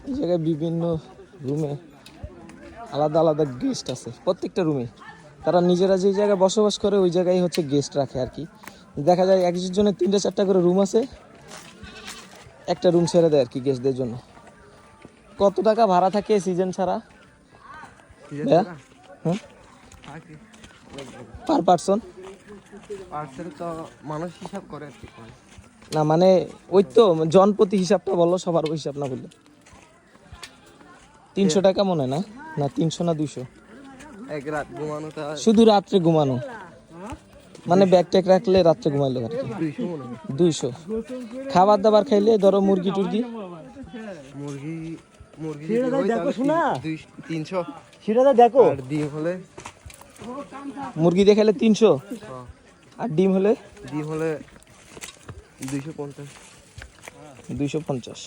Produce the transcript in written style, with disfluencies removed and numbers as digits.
এই জায়গায় বিভিন্ন রুমে আলাদা আলাদা গেস্ট আছে, প্রত্যেকটা রুমে তারা নিজেরা যে জায়গায় বসবাস করে ওই জায়গায় হচ্ছে গেস্ট রাখে আর কি। দেখা যায় একজনের 3টা 4টা করে রুম আছে, একটা রুম ছেড়ে দেয় আর কি গেস্টদের জন্য। কত টাকা ভাড়া থাকে সিজন ছাড়া ভাইয়া? হ্যাঁ, পার পার্সন তো মানুষ হিসাব করে আর কি। না মানে ওই তো জনপ্রতি হিসাবটা বলো, সবার হিসাব না বললে। 300 টাকা মনে হয় না? না 300 না 200? এক রাত ঘুমানোটা শুধু রাত্রে ঘুমানো, মানে ব্যাগ ট্যাগ রাখলে রাত্রে ঘুমাইলো আর কি 200 মনে হয়। 200। খাবার দাবার খাইলে ধরো মুরগি টুরগি, মুরগি মুরগি সেটা যদি হয় দেখো তাহলে শোনা। 300। সেটা দেখো আর ডিম হলে মুরগি দিয়ে খাইলে 300, হ্যাঁ, আর ডিম হলে ডিম হলে 250। 250।